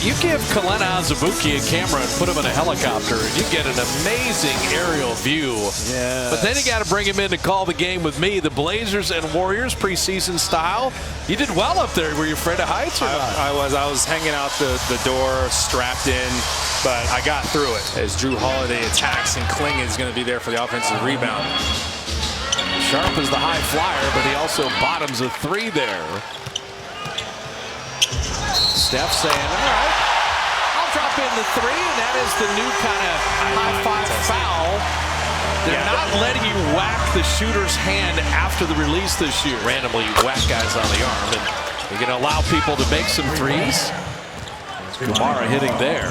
You give Kalena Azubuike a camera and put him in a helicopter, and you get an amazing aerial view. Yeah. But then you got to bring him in to call the game with me. The Blazers and Warriors preseason style. You did well up there. Were you afraid of heights or not? I was hanging out the door, strapped in, but I got through it. As Drew Holiday attacks and Kling is going to be there for the offensive rebound. Sharp is the high flyer, but he also bottoms a three there. Steph saying, all right, I'll drop in the three, and that is the new kind of high-five foul. They're not letting you whack the shooter's hand after the release this year. Randomly whack guys on the arm, and you're going to allow people to make some threes. Kumara hitting there.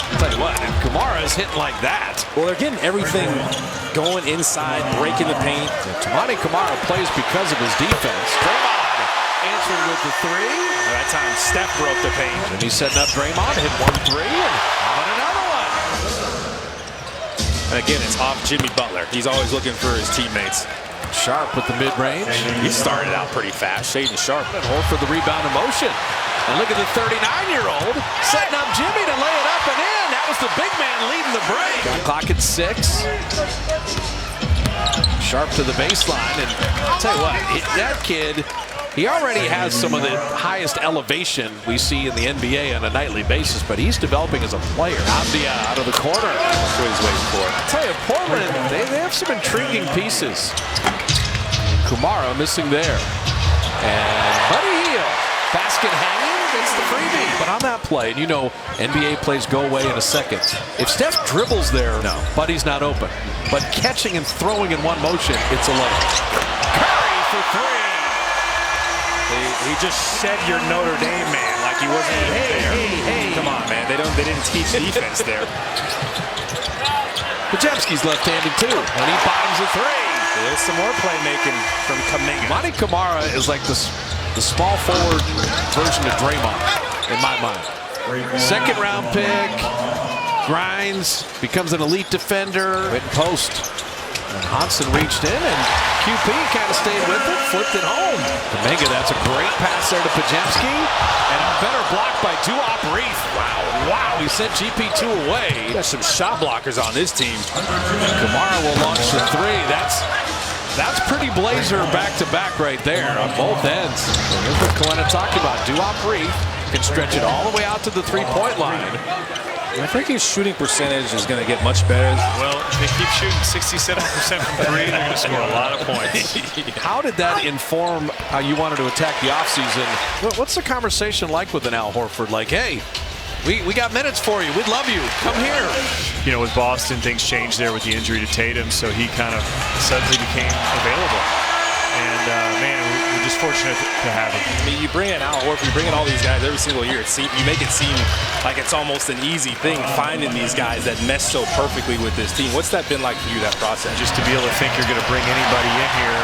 I'll tell you what, and Kumara is hitting like that. Well, they're getting everything going inside, breaking the paint. Toumani Camara plays because of his defense. Draymond answering with the three. That time, Steph broke the paint. And he's setting up Draymond, hit 1-3, and another one. And again, it's off Jimmy Butler. He's always looking for his teammates. Sharp with the mid-range. He started out pretty fast. Shaden Sharp. For the rebound in motion. And look at the 39-year-old setting up Jimmy to lay it up and in. That was the big man leading the break. Clock at 6. Sharp to the baseline. And I'll tell you what, that kid, he already has some of the highest elevation we see in the NBA on a nightly basis, but he's developing as a player. Abdia out of the corner. That's what he's waiting for. I'll tell you, Portland, they have some intriguing pieces. Kumara missing there. And Buddy Hield, basket hanging, gets the freebie. But on that play, and you know NBA plays go away in a second. If Steph dribbles there, no, Buddy's not open. But catching and throwing in one motion, it's a layup. Curry for three. He just said you're Notre Dame man like he wasn't even there. Hey. Come on, man. They didn't teach defense there. Podziemski's left-handed too, and he bottoms a three. There's some more playmaking from Kuminga. Toumani Camara is like the small forward version of Draymond, in my mind. Second round pick, grinds, becomes an elite defender, hit post. And Hansen reached in, and QP kind of stayed with it, flipped it home. Kuminga, that's a great pass there to Podziemski, and a better block by Duop Reef. Wow, he sent GP2 away. There's some shot blockers on this team. Kamara will launch the three. That's pretty Blazer back-to-back right there on both ends. And here's what Kalena talking about. Duop Reef can stretch it all the way out to the three-point line. I think his shooting percentage is going to get much better. Well, if they keep shooting 67% from three, they're going to score a lot of points. How did that inform how you wanted to attack the offseason? What's the conversation like with an Al Horford? Like, hey, we got minutes for you. We'd love you. Come here. You know, with Boston, things changed there with the injury to Tatum, so he kind of suddenly became available. And, man, we're just fortunate to have him. I mean, you bring in Al Horford, you bring in all these guys every single year. You make it seem like it's almost an easy thing finding these guys that mesh so perfectly with this team. What's that been like for you, that process? Just to be able to think you're going to bring anybody in here,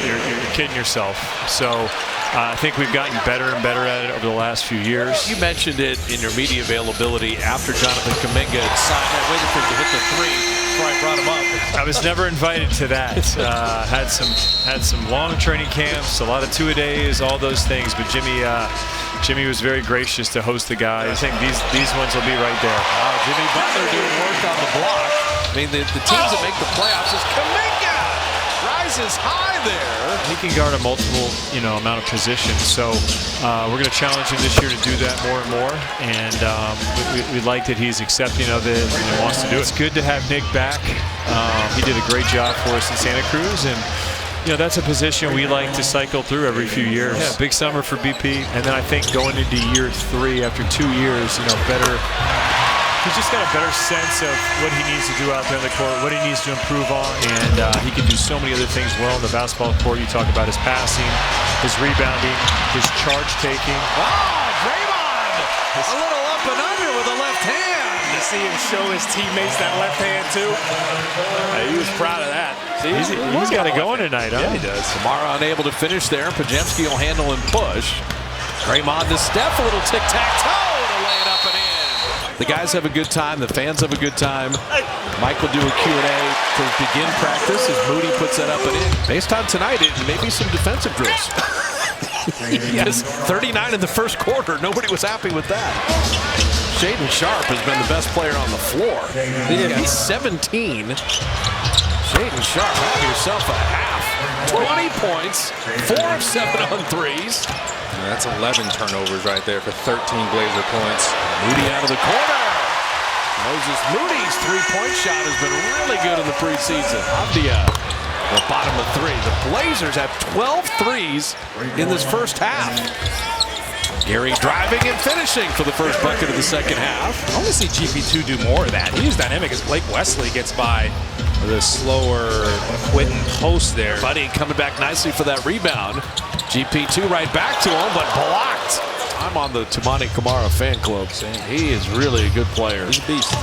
you're kidding yourself. So I think we've gotten better and better at it over the last few years. You mentioned it in your media availability after Jonathan Kuminga had signed. I waited for him to hit the three before I brought him up. I was never invited to that. Had some long training camps, a lot of two-a-days, all those things. But Jimmy was very gracious to host the guys. I think these ones will be right there. Jimmy Butler doing work on the block. I mean, the teams that make the playoffs is Kuminga rises high there. He can guard a multiple, amount of positions. So we're going to challenge him this year to do that more and more. And we like that he's accepting of it and wants to do it. It's good to have Nick back. He did a great job for us in Santa Cruz, and that's a position we like to cycle through every few years. Yeah, big summer for BP, and then I think going into year 3 after 2 years, better. He's just got a better sense of what he needs to do out there on the court, what he needs to improve on, and he can do so many other things well in the basketball court. You talk about his passing, his rebounding, his charge taking. Draymond! A little up and under with the left hand. You see him show his teammates that left hand too. He was proud of that. See, he's got it going tonight, huh? Yeah, he does. Kamara unable to finish there. Podziemski will handle and push. Draymond to Steph, a little tic-tac-toe to lay it up and in. The guys have a good time. The fans have a good time. Mike will do a Q&A to begin practice as Moody puts that up and in. Based on tonight, it may be some defensive drills. Yes, 39 in the first quarter. Nobody was happy with that. Shaden Sharp has been the best player on the floor. He's 17. Shaden Sharp, have yourself a half. 20 points, 4 of 7 on threes. Yeah, that's 11 turnovers right there for 13 Blazer points. Moody out of the corner. Moses Moody's three-point shot has been really good in the preseason. Avdia, the bottom of three. The Blazers have 12 threes in this first half. Gary driving and finishing for the first bucket of the second half. I want to see GP2 do more of that. He was dynamic as Blake Wesley gets by the slower Quentin post there. Buddy coming back nicely for that rebound. GP2 right back to him, but blocked. I'm on the Tamani Kamara fan club saying he is really a good player. He's a beast.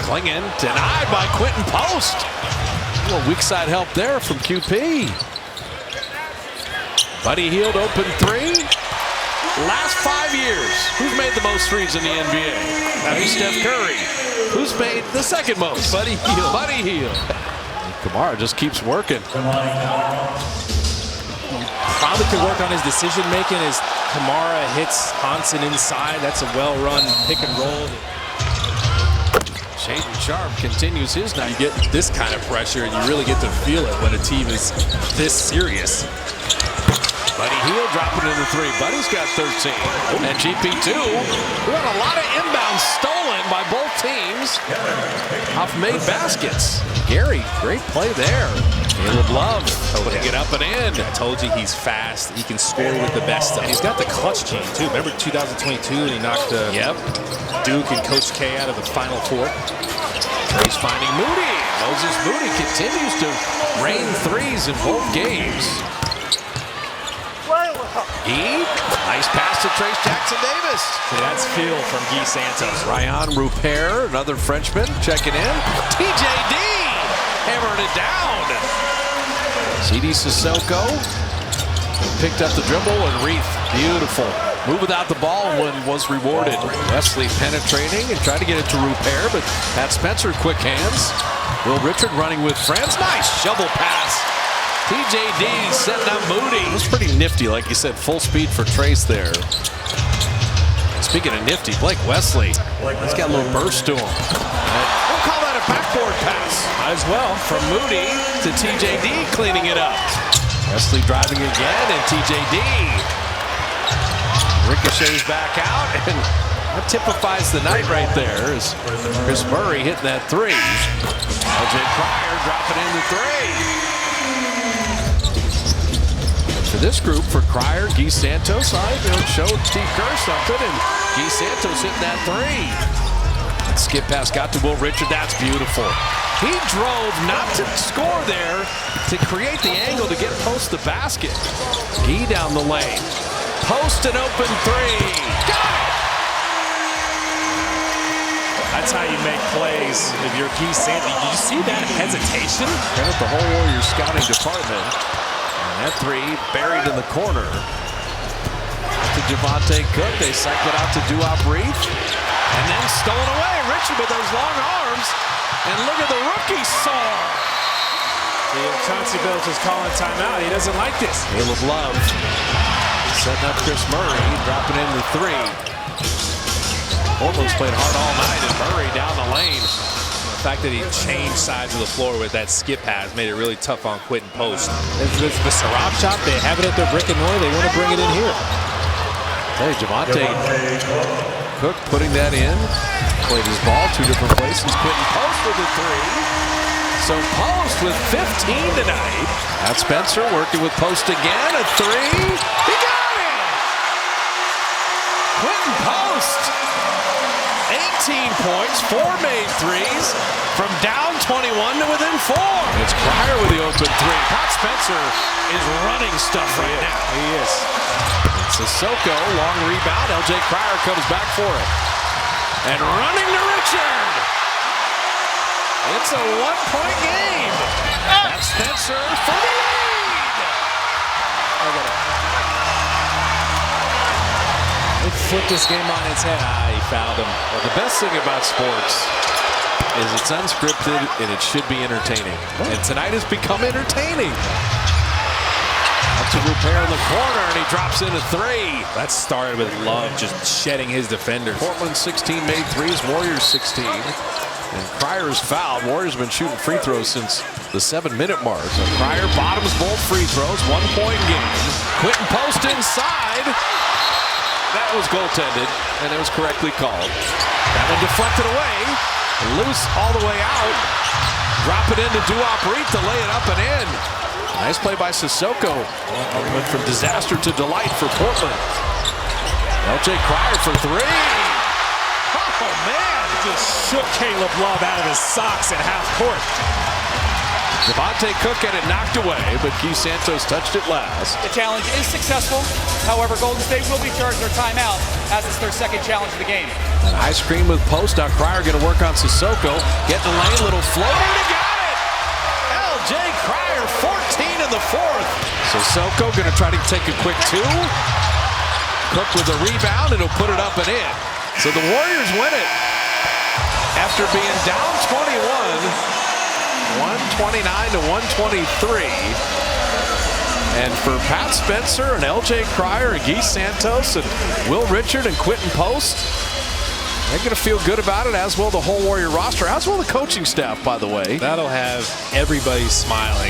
Clinging, denied by Quentin Post. A little weak side help there from QP. Buddy Hield open three. Last 5 years, who's made the most threes in the NBA? That'd be Steph Curry. Who's made the second most? Buddy Hield. Buddy Hield. Kamara just keeps working. Probably could work on his decision making as Kamara hits Hansen inside. That's a well-run pick and roll. Shaden Sharp continues his night. You get this kind of pressure and you really get to feel it when a team is this serious. Buddy Hield dropping in the three. Buddy's got 13. And GP2, we got a lot of inbounds stolen by both teams off made baskets. Gary, great play there. Caleb Love putting it up and in. I told you he's fast. He can score with the best of. And he's got the clutch gene too. Remember 2022 when he knocked Duke and Coach K out of the Final Four? He's finding Moody. Moses Moody continues to rain threes in both games. Nice pass to Trace Jackson-Davis. So that's feel from Guy Santos. Ryan Rupert, another Frenchman, checking in. TJD hammering it down. CD Sissoko picked up the dribble and Reith, beautiful. Move without the ball and was rewarded. Wesley penetrating and tried to get it to Rupert, but Pat Spencer, quick hands. Will Richard running with friends. Nice shovel pass. TJD setting up Moody. It was pretty nifty, like you said, full speed for Trace there. Speaking of nifty, Blake Wesley, he's got a little burst to him. We'll call that a backboard pass. Might as well. From Moody to TJD cleaning it up. Wesley driving again, and TJD ricochets back out, and that typifies the night right there as Chris Murray hitting that three. LJ Cryer dropping in the three. For this group, for Cryer, Guy Santos, show Steve Kerr something, and Guy Santos hitting that three. Skip pass got to Will Richard. That's beautiful. He drove not to score there, to create the angle to get post the basket. Guy down the lane. Post an open three. Got it! That's how you make plays if you're Guy Santos. Did you see that hesitation? Credit the whole Warriors scouting department. That three buried in the corner. To Javante Cook, they cycle it out to Duop Reith. And then stolen away. Richard with those long arms. And look at the rookie soar. Chauncey Billups is calling timeout. He doesn't like this. Caleb Love setting up Chris Murray, dropping in the three. Portland's played hard all night, and Murray down the lane. The fact that he changed sides of the floor with that skip pass made it really tough on Quentin Post. The Sarab shot, they have it at their brick and mortar. They want to bring it in here. Hey, Javante Cook putting that in. Played his ball two different places. Quentin Post with a three. So Post with 15 tonight. Pat Spencer working with Post again. A three. He got it! Quentin Post. 18 points, 4 made threes, from down 21 to within 4. It's Cryer with the open three. Pat Spencer is running stuff right now. He is. Sissoko, long rebound. LJ Cryer comes back for it. And running to Richard. It's a one-point game. Pat Spencer for the lead. flip this game on its head. He found him. Well, the best thing about sports is it's unscripted and it should be entertaining. And tonight has become entertaining. Up to Rupert in the corner, and he drops in a 3. That started with Love just shedding his defenders. Portland 16 made threes, Warriors 16. And Cryer's fouled. Warriors have been shooting free throws since the 7-minute mark. So Cryer bottoms both free throws, 1-point game. Quentin Post inside. That was goaltended, and it was correctly called. That one deflected away. Loose all the way out. Drop it into Duop-Reed to lay it up and in. Nice play by Sissoko. Went from disaster to delight for Portland. LJ Cryer for 3. Oh, man. Just shook Caleb Love out of his socks at half court. Devontae Cook had it knocked away, but Keith Santos touched it last. The challenge is successful. However, Golden State will be charged their timeout as it's their second challenge of the game. An ice cream with post. Now Cryer going to work on Sissoko. Get in the lane, little floater, and he got it! LJ Cryer, 14 in the 4th. Sissoko going to try to take a quick 2. Cook with a rebound, and he'll put it up and in. So the Warriors win it. After being down 21, 129 to 123. And for Pat Spencer and LJ Cryer and Guy Santos and Will Richard and Quentin Post, they're going to feel good about it, as will the whole Warrior roster, as will the coaching staff, by the way. That'll have everybody smiling.